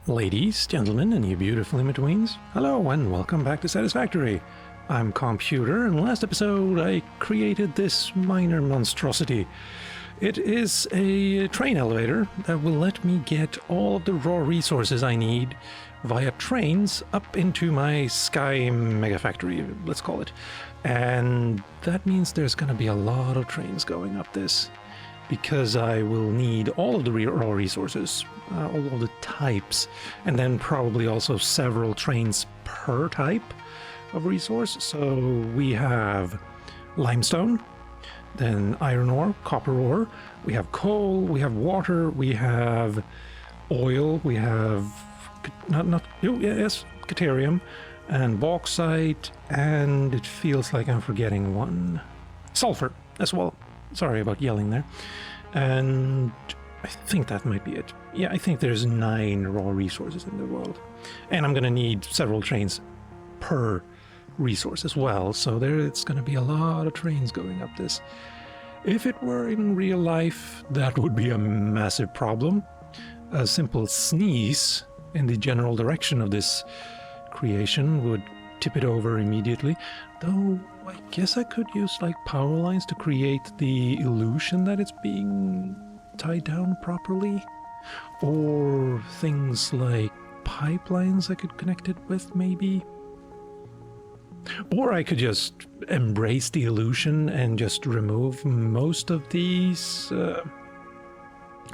Ladies, gentlemen, and you beautiful in-betweens, hello and welcome back to Satisfactory. I'm Calmputer, and last episode I created this minor monstrosity. It is a train elevator that will let me get all of the raw resources I need via trains up into my sky mega factory, let's call it. And that means there's gonna be a lot of trains going up this, because I will need all of the raw resources, all of the types, and then probably also several trains per type of resource. So we have limestone, then iron ore, copper ore, we have coal, we have water, we have oil, we have deuterium, and bauxite, and it feels like I'm forgetting one. Sulfur as well. Sorry about yelling there. And I think that might be it. Yeah, I think there's 9 raw resources in the world. And I'm going to need several trains per resource as well. So it's going to be a lot of trains going up this. If it were in real life, that would be a massive problem. A simple sneeze in the general direction of this creation would tip it over immediately. Though I guess I could use like power lines to create the illusion that it's being tied down properly. Or things like pipelines I could connect it with, maybe. Or I could just embrace the illusion and just remove most of these.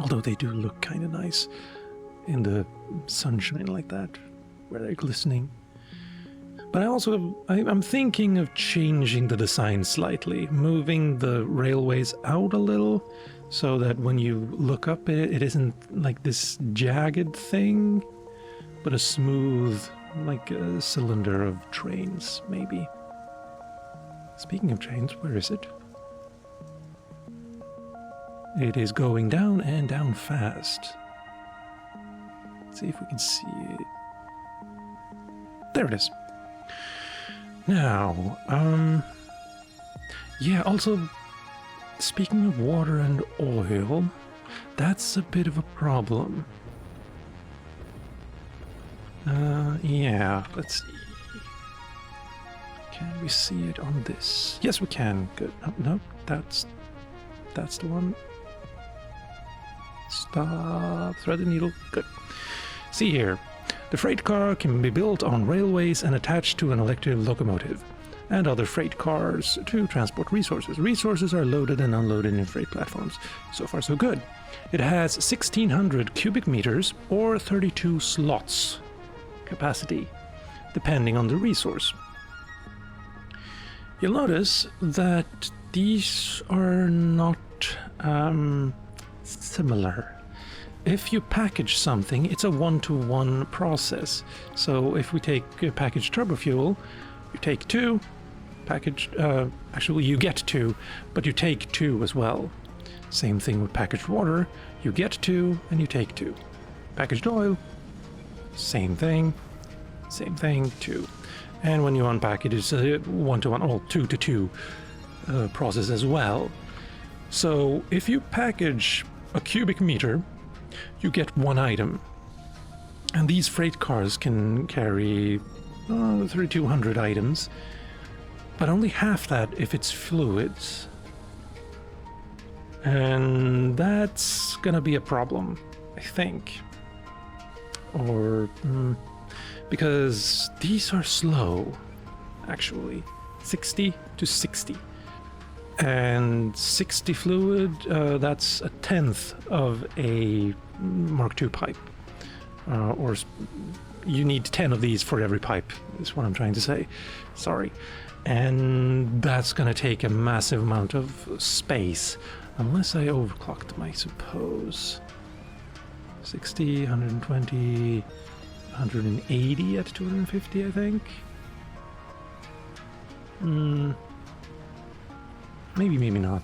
Although they do look kind of nice in the sunshine like that, where they're glistening. But I'm thinking of changing the design slightly, moving the railways out a little, so that when you look up it isn't like this jagged thing, but a smooth, like a cylinder of trains, maybe. Speaking of trains, where is it? It is going down and down fast. Let's see if we can see it. There it is. Now, yeah, also, speaking of water and oil, that's a bit of a problem. Yeah, let's see. Can we see it on this? Yes, we can. Good. Oh, no, that's the one. Stop. Thread the needle. Good. See here. The freight car can be built on railways and attached to an electric locomotive, and other freight cars to transport resources. Resources are loaded and unloaded in freight platforms. So far, so good. It has 1,600 cubic meters or 32 slots capacity, depending on the resource. You'll notice that these are not similar. If you package something, it's a one-to-one process. So if we take packaged turbo fuel, you take 2, actually you get 2, but you take 2 as well. Same thing with packaged water, you get 2 and you take 2. Packaged oil, same thing, 2. And when you unpack it, it's a one-to-one, or 2-to-2 process as well. So if you package a cubic meter, you get 1 item. And these freight cars can carry 3,200 items, but only half that if it's fluids. And that's gonna be a problem, I think. Or because these are slow, actually. 60 to 60. And 60 fluid, that's 1/10 of a Mark II pipe. Or you need 10 of these for every pipe, is what I'm trying to say. Sorry. And that's going to take a massive amount of space, unless I overclocked them, I suppose. 60, 120, 180 at 250, I think. Maybe, maybe not.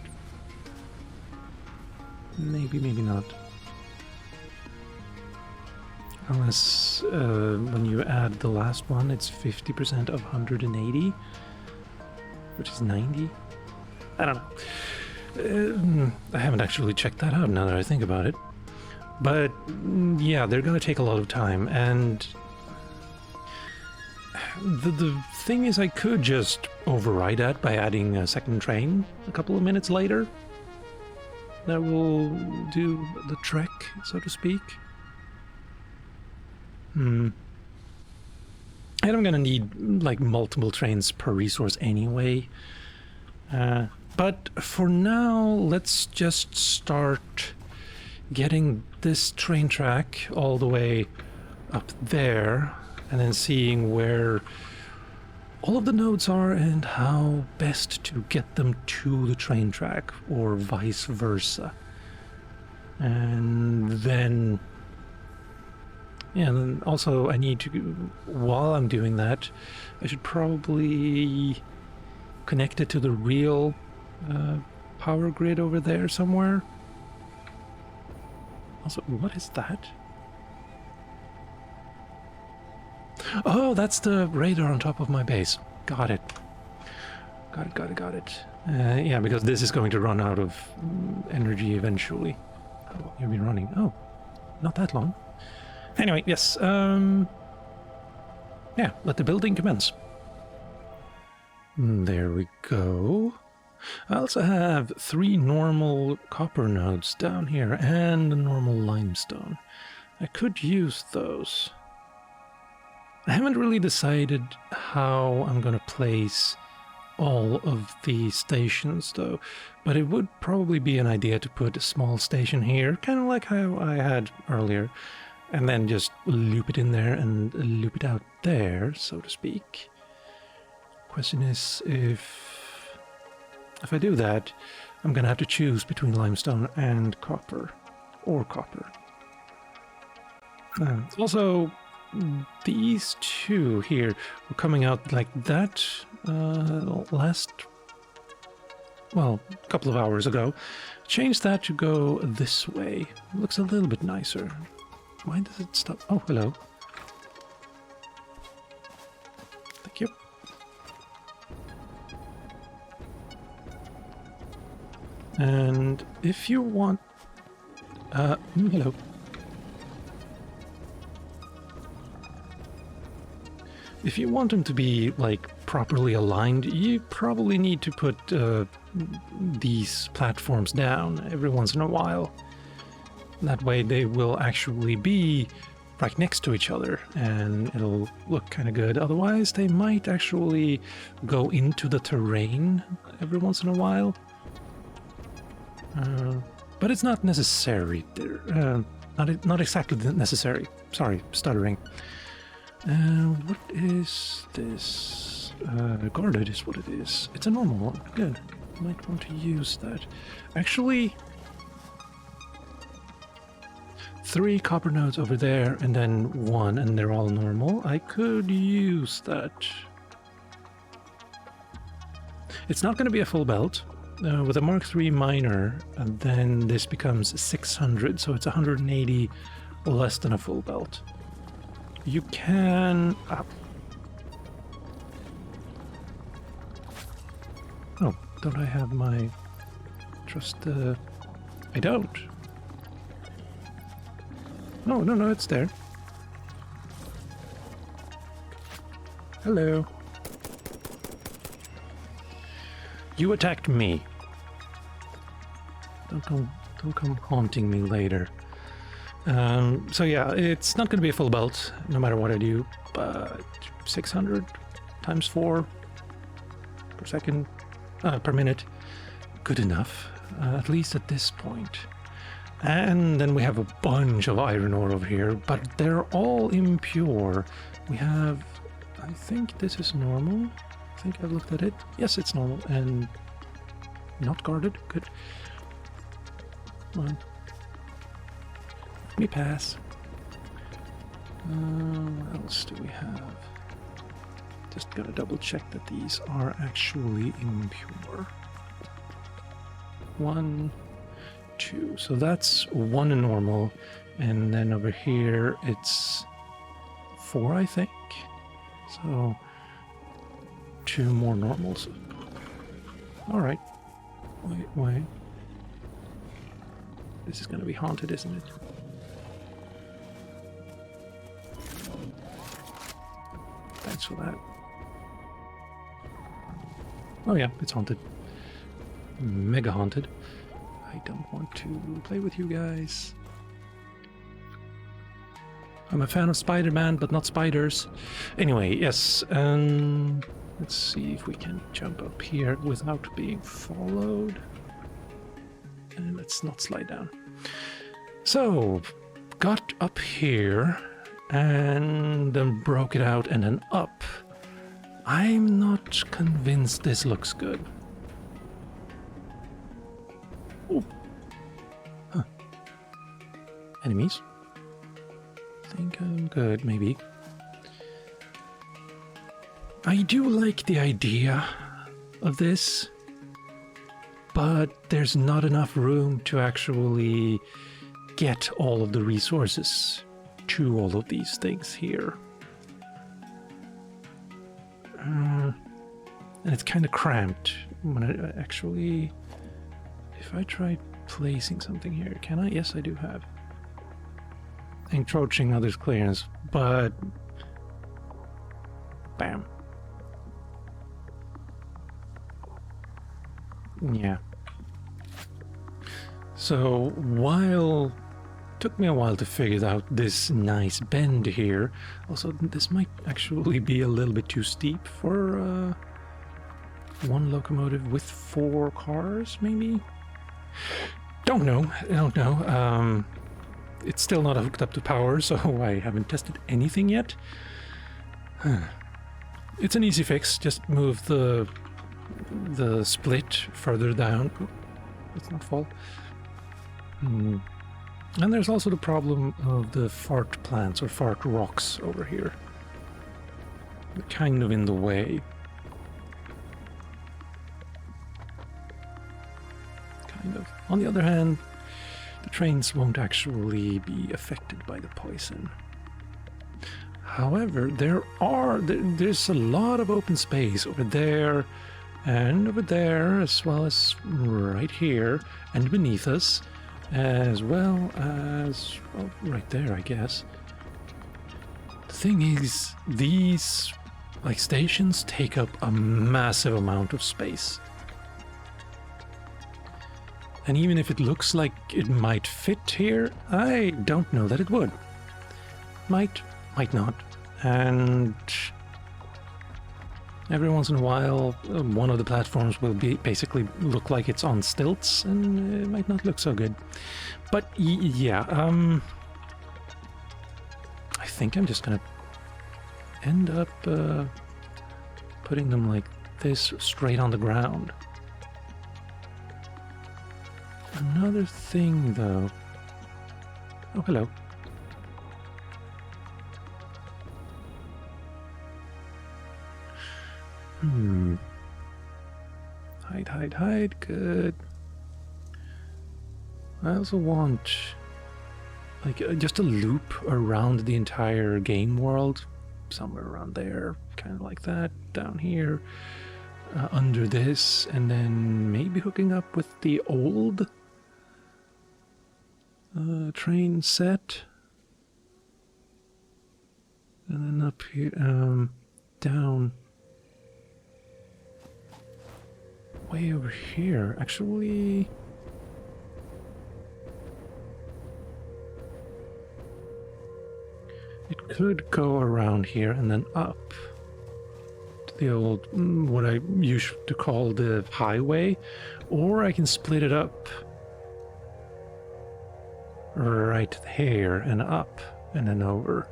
Maybe not. Unless when you add the last one, it's 50% of 180, which is 90. I don't know. I haven't actually checked that out now that I think about it. But yeah, they're gonna take a lot of time, and the thing is, I could just override that by adding a second train a couple of minutes later. That will do the trek, so to speak. And I'm gonna need like multiple trains per resource anyway. But for now, let's just start getting this train track all the way up there, and then seeing where all of the nodes are and how best to get them to the train track, or vice versa. And then, yeah, and then also I need to, while I'm doing that, I should probably connect it to the real power grid over there somewhere. Also, what is that? Oh, that's the radar on top of my base. Got it. Got it. Yeah, because this is going to run out of energy eventually. How long have you been running? Oh, not that long. Anyway, yes. Yeah, let the building commence. There we go. I also have 3 normal copper nodes down here and a normal limestone. I could use those. I haven't really decided how I'm going to place all of the stations though, but it would probably be an idea to put a small station here, kind of like how I had earlier, and then just loop it in there and loop it out there, so to speak. Question is, if I do that, I'm gonna have to choose between limestone and copper, or copper. Also, these two here were coming out like that last, well, a couple of hours ago. Changed that to go this way. Looks a little bit nicer. Why does it stop? Oh, hello. Thank you. And if you want... hello. If you want them to be, like, properly aligned, you probably need to put these platforms down every once in a while. That way they will actually be right next to each other, and it'll look kind of good. Otherwise, they might actually go into the terrain every once in a while. But it's not necessary. Not exactly necessary. Sorry, stuttering. What is this? Guarded is what it is. It's a normal one. Good. Might want to use that. Actually, 3 copper nodes over there, and then 1, and they're all normal. I could use that. It's not going to be a full belt. With a Mark III miner, and then this becomes 600, so it's 180 less than a full belt. You can... Oh, don't I have my... Trust... I don't. No, it's there. Hello. You attacked me. Don't come haunting me later. So yeah, it's not going to be a full belt, no matter what I do, but 600 times 4 per second, per minute, good enough, at least at this point. And then we have a bunch of iron ore over here, but they're all impure. We have, I think this is normal. I think I've looked at it. Yes, it's normal and not guarded. Good. Come on. Let me pass. What else do we have? Just gotta double check that these are actually impure. 1, 2. So that's 1 normal, and then over here it's 4, I think. So 2 more normals. All right. Wait. This is going to be haunted, isn't it? points for that. Oh yeah, it's haunted. Mega haunted. I don't want to play with you guys. I'm a fan of Spider-Man, but not spiders. Anyway, yes, let's see if we can jump up here without being followed. And let's not slide down. So, got up here, and then broke it out, and then up. I'm not convinced this looks good. Oh. Huh. Enemies? Think I'm good, maybe. I do like the idea of this, but there's not enough room to actually get all of the resources to all of these things here. And it's kind of cramped when I actually... If I try placing something here, can I? Yes, I do have. Encroaching others' clearance, but... Bam. Yeah. So, while... Took me a while to figure out this nice bend here. Also, this might actually be a little bit too steep for one locomotive with 4 cars, maybe? Don't know. It's still not hooked up to power, so I haven't tested anything yet. It's an easy fix. Just move the split further down. Let's not fall. And there's also the problem of the fart plants or fart rocks over here. They're kind of in the way. Kind of. On the other hand, the trains won't actually be affected by the poison. However, there's a lot of open space over there and over there, as well as right here and beneath us, as well as, well, right there, I guess. The thing is, these stations take up a massive amount of space. And even if it looks like it might fit here, I don't know that it would. Might not. And every once in a while, one of the platforms will basically look like it's on stilts, and it might not look so good. But yeah, I think I'm just gonna end up putting them like this straight on the ground. Another thing, though. Oh, hello. Hide. Good. I also want, just a loop around the entire game world. Somewhere around there. Kind of like that. Down here. Under this. And then maybe hooking up with the old train set. And then up here. Down. Way over here, actually. It could go around here and then up to the old, what I used to call the highway, or I can split it up right here and up and then over.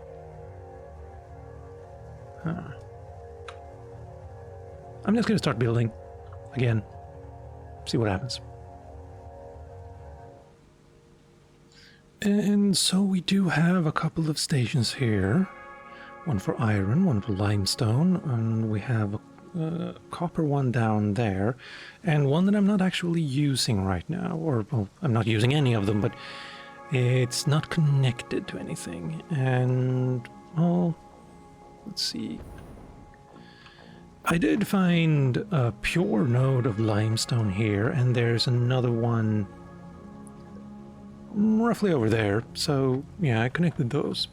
I'm just gonna start building. Again, see what happens. And so we do have a couple of stations here. One for iron, one for limestone, and we have a copper one down there, and one that I'm not actually using right now, or, well, I'm not using any of them, but it's not connected to anything. And, well, let's see. I did find a pure node of limestone here, and there's another one roughly over there. So, yeah, I connected those.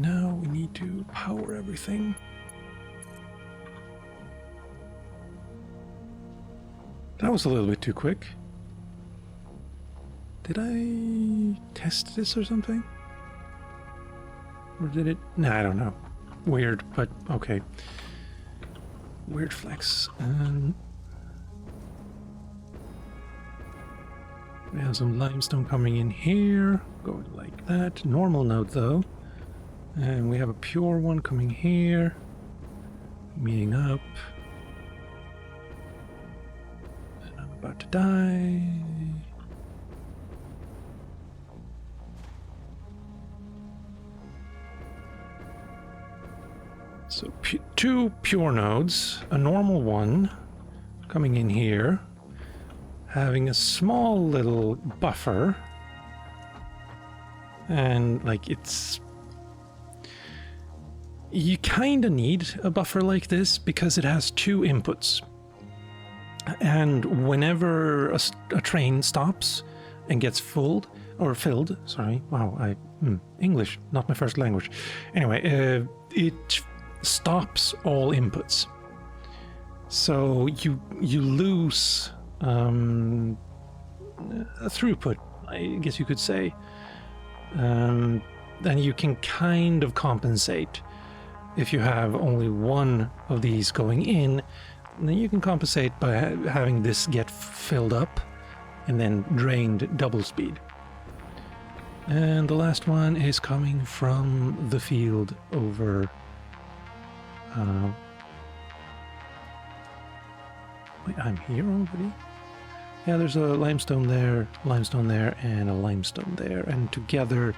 Now we need to power everything. That was a little bit too quick. Did I test this or something? Or did it? Nah, I don't know. Weird, but okay. Weird flex. We have some limestone coming in here. Going like that. Normal node though. And we have a pure one coming here. Meeting up. And I'm about to die. So two pure nodes, a normal one coming in here, having a small little buffer, and like it's... You kind of need a buffer like this because it has two inputs. And whenever a train stops and gets filled, sorry, wow, English, not my first language. Anyway, it stops all inputs. So you lose a throughput, I guess you could say. Then you can kind of compensate. If you have only one of these going in, then you can compensate by having this get filled up and then drained double speed. And the last one is coming from the field over... wait, I'm here already? Yeah, there's a limestone there, and a limestone there. And together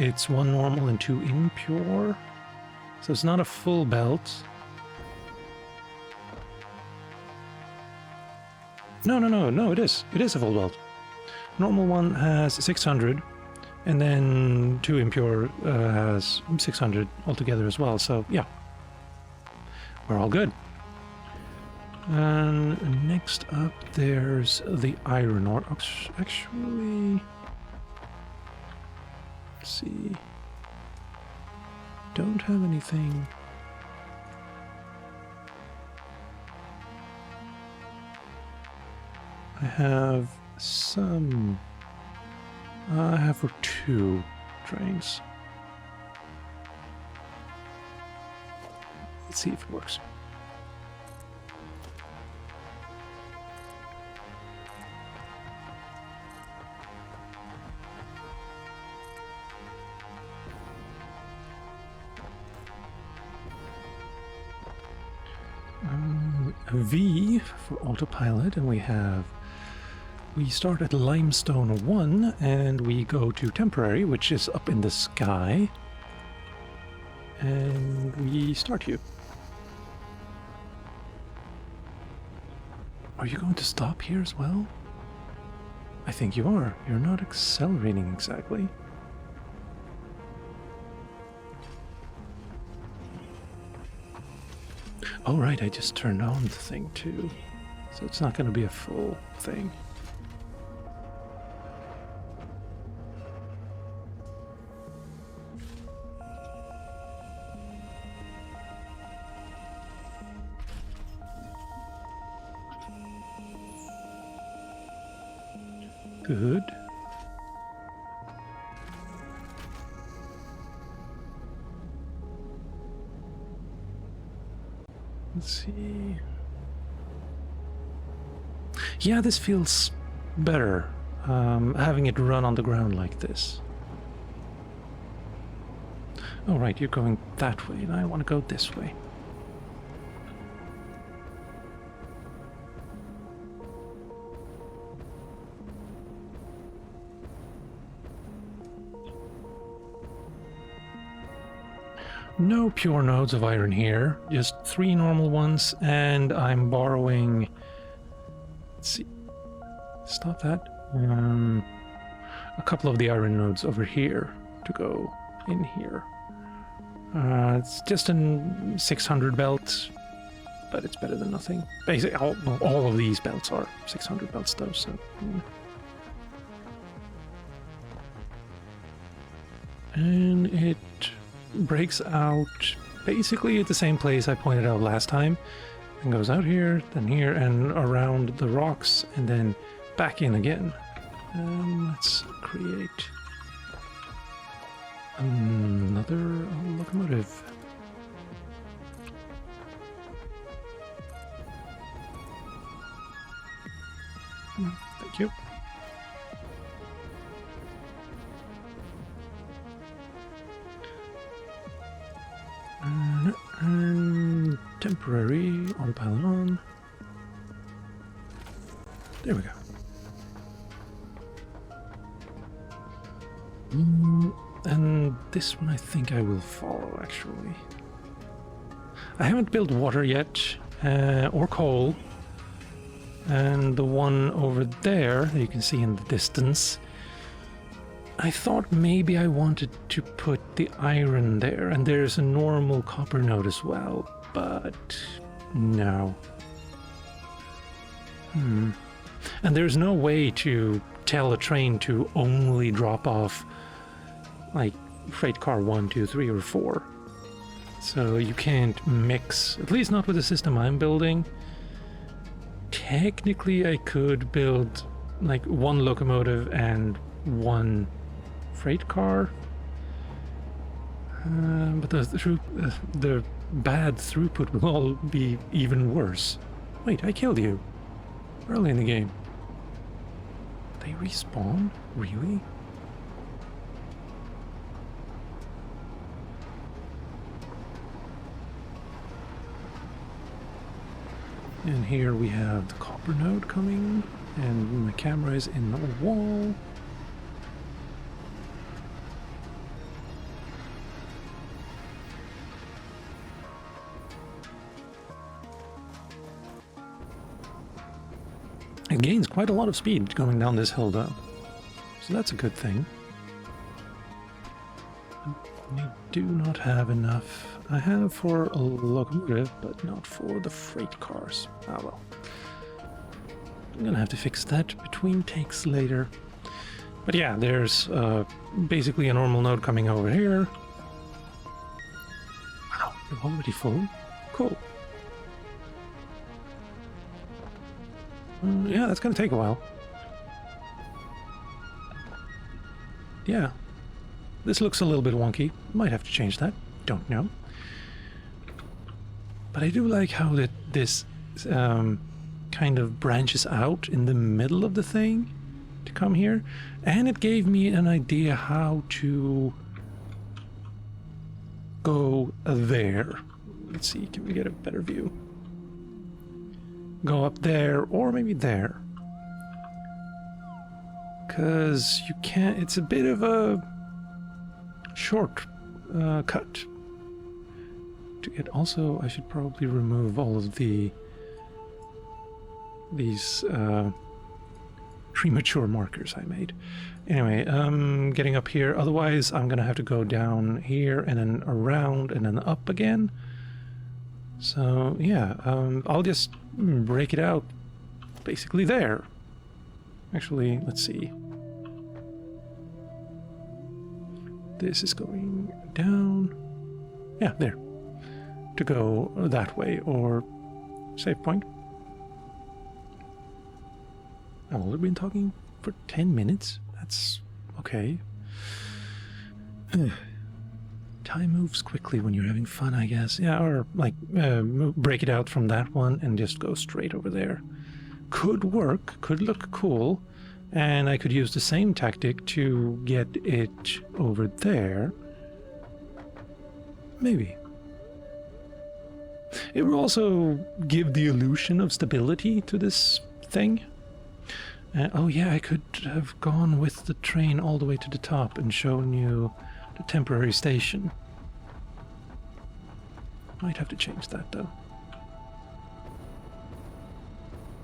it's one normal and two impure. So it's not a full belt. No, it is. It is a full belt. Normal one has 600, and then two impure has 600 altogether as well. So, yeah. We're all good. And next up, there's the iron ore. Actually, let's see. Don't have anything. I have some. I have for two trains. Let's see if it works. V for autopilot, and we start at limestone 1 and we go to temporary, which is up in the sky, and we start you. Are you going to stop here as well? I think you are. You're not accelerating exactly. Oh right, I just turned on the thing too, so it's not going to be a full thing. Good. Let's see. Yeah, this feels better, having it run on the ground like this. Oh right, you're going that way, and I want to go this way. No pure nodes of iron here, just 3 normal ones, and I'm borrowing... Let's see. Stop that. A couple of the iron nodes over here to go in here. It's just a 600 belt, but it's better than nothing. Basically, all of these belts are 600 belts though, so... And it breaks out basically at the same place I pointed out last time. and goes out here, then here, and around the rocks, and then back in again. Let's create another locomotive. Thank you. And temporary on pylon. There we go. And this one I think I will follow, actually. I haven't built water yet, or coal. And the one over there, that you can see in the distance, I thought maybe I wanted to put the iron there, and there's a normal copper node as well, but no. And there's no way to tell a train to only drop off like freight car 1, 2, 3, or 4. So you can't mix, at least not with the system I'm building. Technically I could build like one locomotive and one freight car, but the bad throughput will all be even worse. Wait, I killed you early in the game. They respawn? Really? And here we have the copper node coming, and my camera is in the wall. It gains quite a lot of speed going down this hill though, so that's a good thing. We do not have enough. I have for a locomotive, but not for the freight cars. Ah well. I'm gonna have to fix that between takes later. But yeah, there's basically a normal node coming over here. Wow, you're already full? Cool. Yeah, that's gonna take a while. Yeah. This looks a little bit wonky. Might have to change that. Don't know. But I do like how this kind of branches out in the middle of the thing to come here. And it gave me an idea how to go there. Let's see, can we get a better view? Go up there, or maybe there. Because you can't, it's a bit of a short cut to get. Also, I should probably remove all of these premature markers I made. Anyway, getting up here, otherwise I'm gonna have to go down here and then around and then up again. So yeah, I'll just break it out basically there. Actually, let's see. This is going down. Yeah, there. To go that way, or save point. I've only been talking for 10 minutes. That's okay. Time moves quickly when you're having fun, I guess. Yeah, or like break it out from that one and just go straight over there. Could work, could look cool. And I could use the same tactic to get it over there. Maybe. It will also give the illusion of stability to this thing. Oh yeah, I could have gone with the train all the way to the top and shown you the temporary station. Might have to change that though.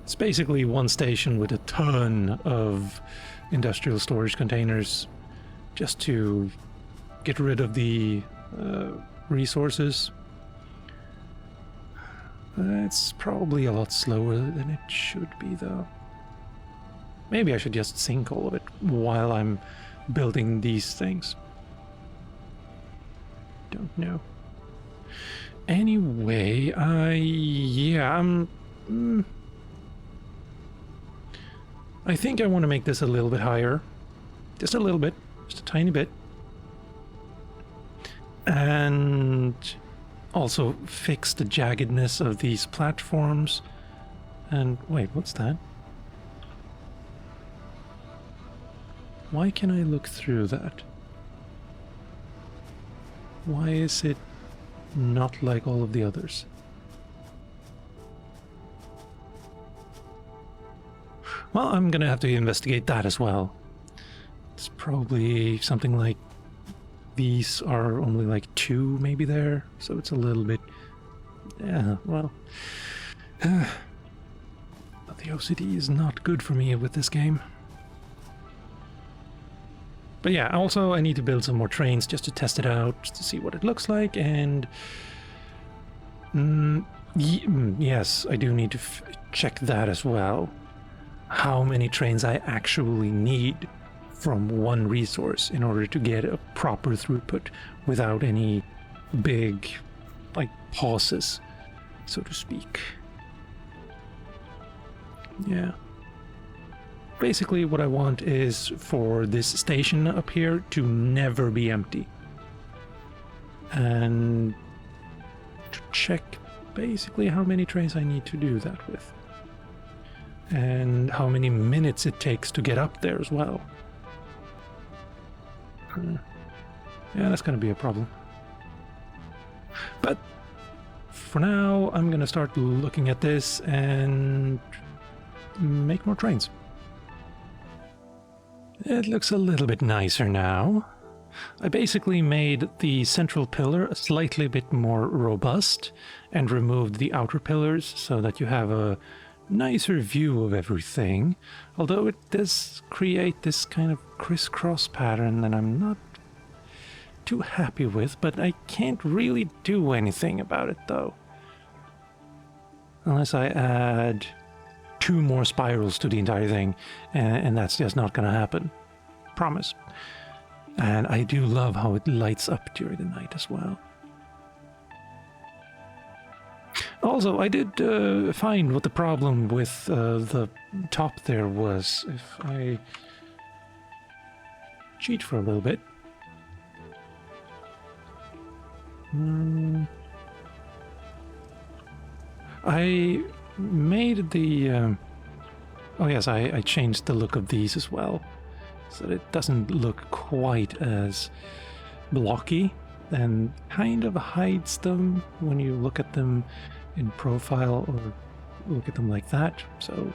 It's basically one station with a ton of industrial storage containers just to get rid of the resources. It's probably a lot slower than it should be though. Maybe I should just sink all of it while I'm building these things. Don't know. Anyway, I think I want to make this a little bit higher. Just a little bit. Just a tiny bit. And also fix the jaggedness of these platforms. And wait, what's that? Why can I look through that? Why is it not like all of the others? Well, I'm gonna have to investigate that as well. It's probably something like these are only like 2 maybe there, so it's a little bit... yeah, well... the OCD is not good for me with this game. But yeah, also I need to build some more trains just to test it out, to see what it looks like, and... yes, I do need to check that as well. How many trains I actually need from one resource in order to get a proper throughput without any big, like, pauses, so to speak. Yeah. Basically what I want is for this station up here to never be empty. And to check basically how many trains I need to do that with. And how many minutes it takes to get up there as well. Yeah, that's going to be a problem. But for now, I'm going to start looking at this and make more trains. It looks a little bit nicer now. I basically made the central pillar a slightly bit more robust and removed the outer pillars so that you have a nicer view of everything, although it does create this kind of crisscross pattern that I'm not too happy with, but I can't really do anything about it though. Unless I add 2 more spirals to the entire thing, and that's just not gonna happen. Promise. And I do love how it lights up during the night as well. Also, I did find what the problem with the top there was. If I cheat for a little bit. I made the... oh yes, I changed the look of these as well. So that it doesn't look quite as blocky and kind of hides them when you look at them in profile or look at them like that. So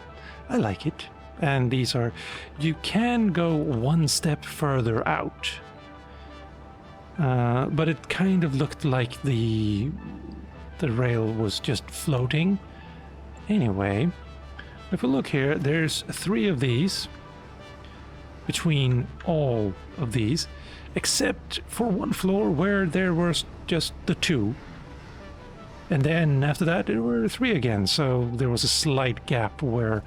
I like it. And these are... you can go 1 step further out. But it kind of looked like the rail was just floating. Anyway, if we look here, there's 3 of these between all of these, except for 1 floor where there was just the 2. And then after that there were 3 again, so there was a slight gap where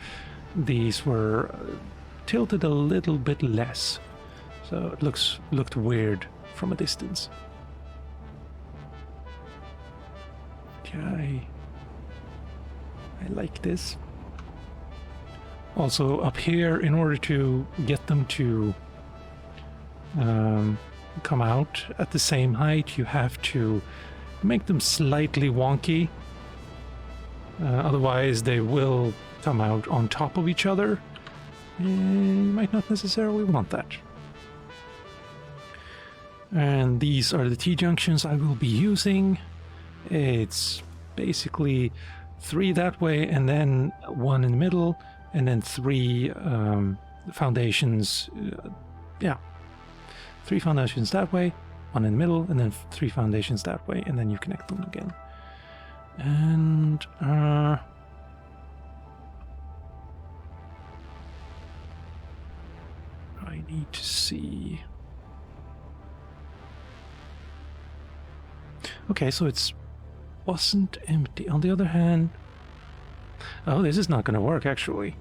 these were tilted a little bit less. So it looked weird from a distance. Okay. I like this. Also up here, in order to get them to come out at the same height, you have to make them slightly wonky. Otherwise they will come out on top of each other. You might not necessarily want that. And these are the T-junctions I will be using. It's basically 3 that way, and then 1 in the middle, and then 3 foundations. Yeah, 3 foundations that way, 1 in the middle, and then 3 foundations that way, and then you connect them again. And I need to see. Okay, so it wasn't empty. On the other hand, oh, this is not going to work actually.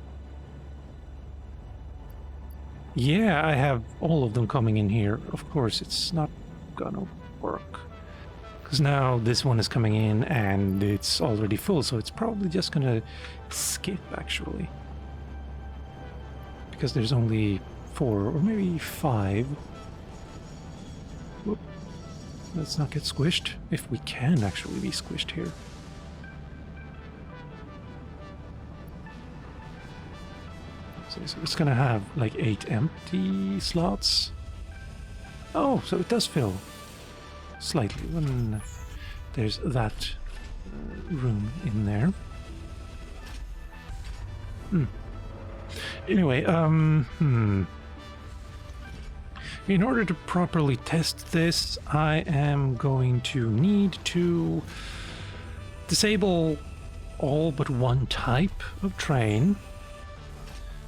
Yeah, I have all of them coming in here. Of course, it's not gonna work. Because now this one is coming in and it's already full, so it's probably just gonna skip actually. Because there's only 4 or maybe 5. Whoop. Let's not get squished, if we can actually be squished here. So it's gonna have like 8 empty slots. Oh, so it does fill. Slightly when there's that room in there. Anyway, in order to properly test this, I am going to need to disable all but one type of train.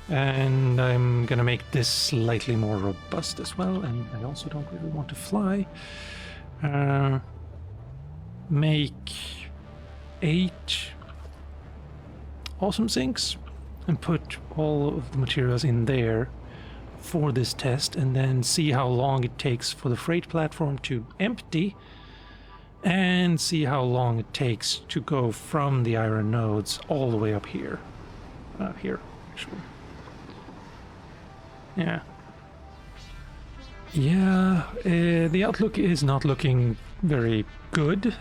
And I'm gonna make this slightly more robust as well, and I also don't really want to fly. Make 8 awesome sinks and put all of the materials in there for this test, and then see how long it takes for the freight platform to empty, and see how long it takes to go from the iron nodes all the way up here. Here, actually. Yeah. Yeah, the outlook is not looking very good,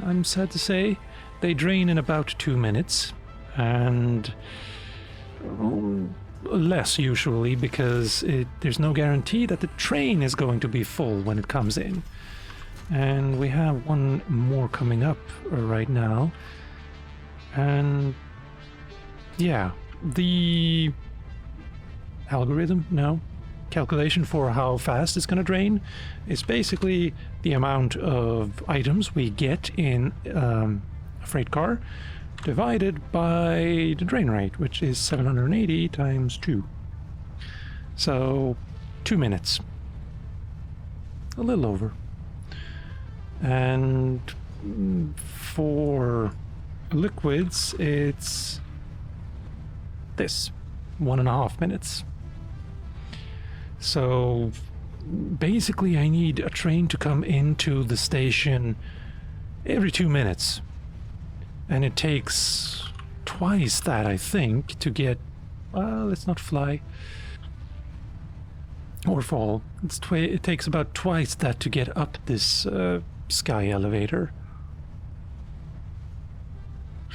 I'm sad to say. They drain in about 2 minutes, and less usually, because there's no guarantee that the train is going to be full when it comes in. And we have one more coming up right now. And yeah, the algorithm, no, calculation for how fast it's going to drain is basically the amount of items we get in a freight car divided by the drain rate, which is 780 times 2. So 2 minutes. A little over. And for liquids, it's this, 1.5 minutes. So basically I need a train to come into the station every 2 minutes. And it takes twice that, I think, to get... let's not fly. Or fall. It takes about twice that to get up this sky elevator.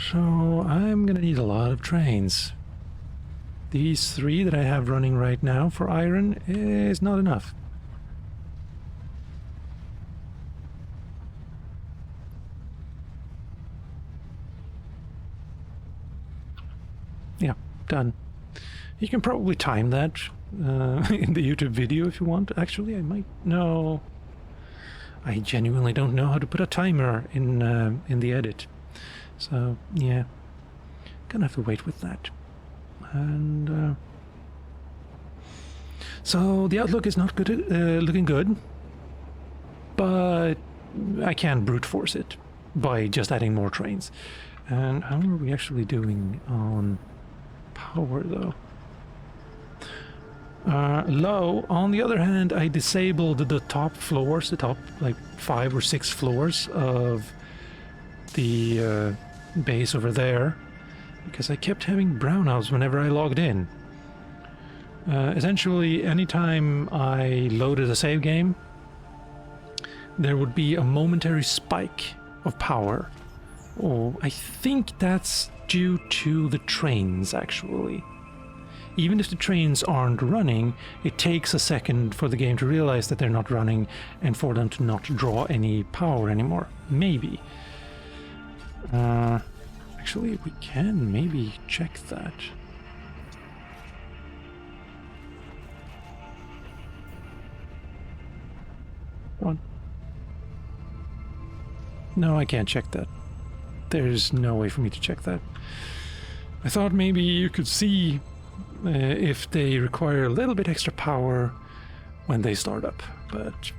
So I'm gonna need a lot of trains. These 3 that I have running right now for iron is not enough. Yeah, done. You can probably time that in the YouTube video if you want. Actually, I might... No. I genuinely don't know how to put a timer in the edit. So, yeah. Gonna have to wait with that. And so the outlook is not good, looking good, but I can brute force it by just adding more trains. And how are we actually doing on power, though? Low. On the other hand, I disabled the top floors, the top like 5 or 6 floors of the base over there, because I kept having brownouts whenever I logged in. Essentially, anytime I loaded a save game, there would be a momentary spike of power. Oh, I think that's due to the trains, actually. Even if the trains aren't running, it takes a second for the game to realize that they're not running and for them to not draw any power anymore. Maybe. Actually, we can maybe check that. What? No, I can't check that. There's no way for me to check that. I thought maybe you could see if they require a little bit extra power when they start up, but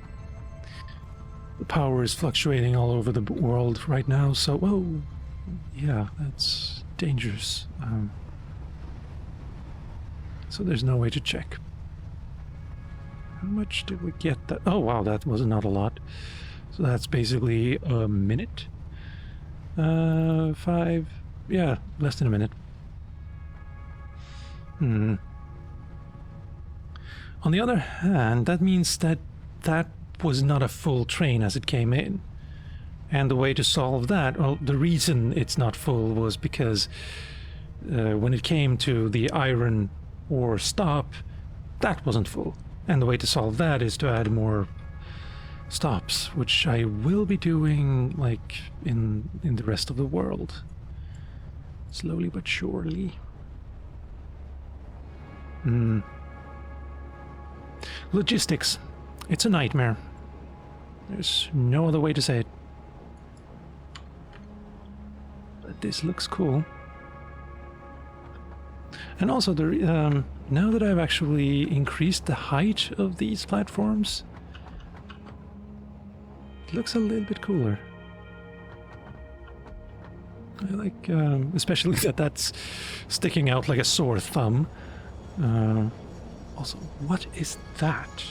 the power is fluctuating all over the world right now, so, whoa, yeah, that's dangerous. So there's no way to check. How much did we get that? Oh, wow, that was not a lot. So that's basically a minute. 5, yeah, less than a minute. On the other hand, that means that that was not a full train as it came in. And the way to solve that, well, the reason it's not full was because when it came to the iron ore stop, that wasn't full. And the way to solve that is to add more stops, which I will be doing, like, in the rest of the world. Slowly but surely. Logistics. It's a nightmare. There's no other way to say it. But this looks cool. And also, now that I've actually increased the height of these platforms, it looks a little bit cooler. I like, especially that that's sticking out like a sore thumb. Also, what is that?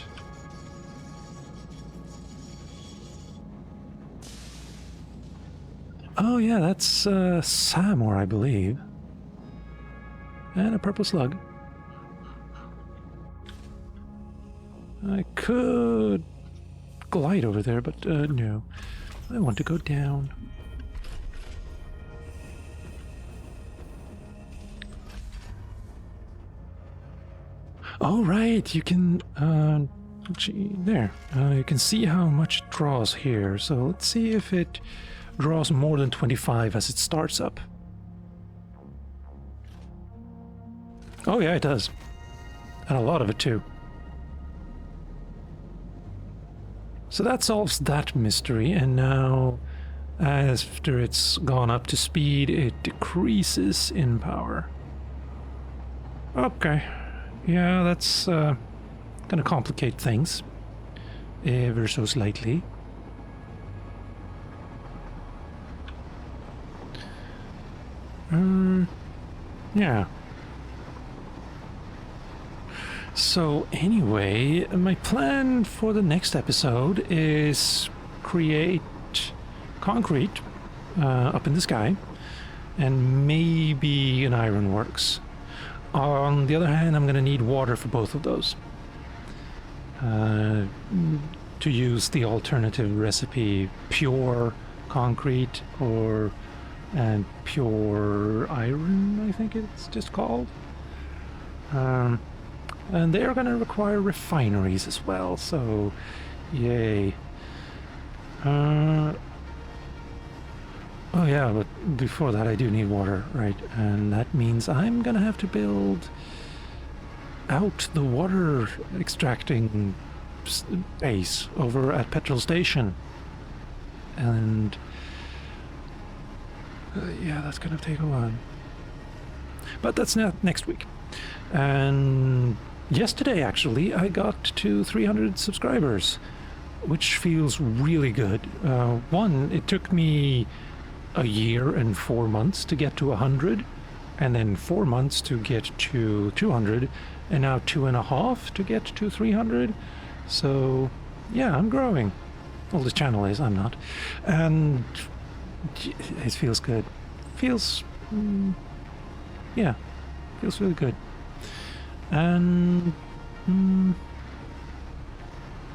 Oh yeah, that's Samor, I believe. And a purple slug. I could glide over there, but no. I want to go down. Oh, right, you can, there. You can see how much it draws here. So let's see if it draws more than 25 as it starts up. Oh yeah, it does. And a lot of it too. So that solves that mystery, and now after it's gone up to speed, it decreases in power. Okay. Yeah, that's gonna complicate things ever so slightly. Yeah. So anyway, my plan for the next episode is create concrete up in the sky and maybe an ironworks. On the other hand, I'm going to need water for both of those. To use the alternative recipe, pure concrete or pure iron, I think it's just called. And they are going to require refineries as well, so yay. Oh yeah, but before that I do need water, right? And that means I'm gonna have to build out the water extracting base over at Petrol Station. And yeah, that's gonna take a while. But that's not next week. And yesterday, actually, I got to 300 subscribers, which feels really good. One, it took me a year and 4 months to get to 100, and then 4 months to get to 200, and now 2.5 to get to 300. So, yeah, I'm growing. Well, this channel is, I'm not. And it feels good. Feels, yeah, feels really good. And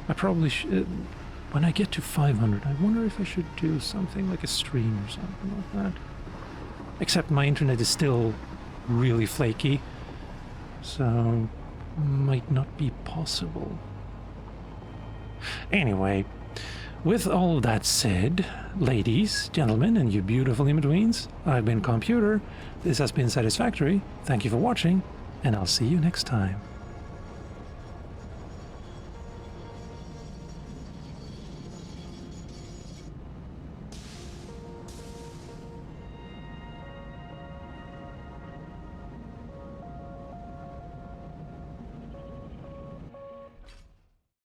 I probably should, when I get to 500, I wonder if I should do something like a stream or something like that. Except my internet is still really flaky, so might not be possible. Anyway, with all of that said, ladies, gentlemen, and you beautiful in-betweens, I've been Calmputer, this has been Satisfactory, thank you for watching, and I'll see you next time.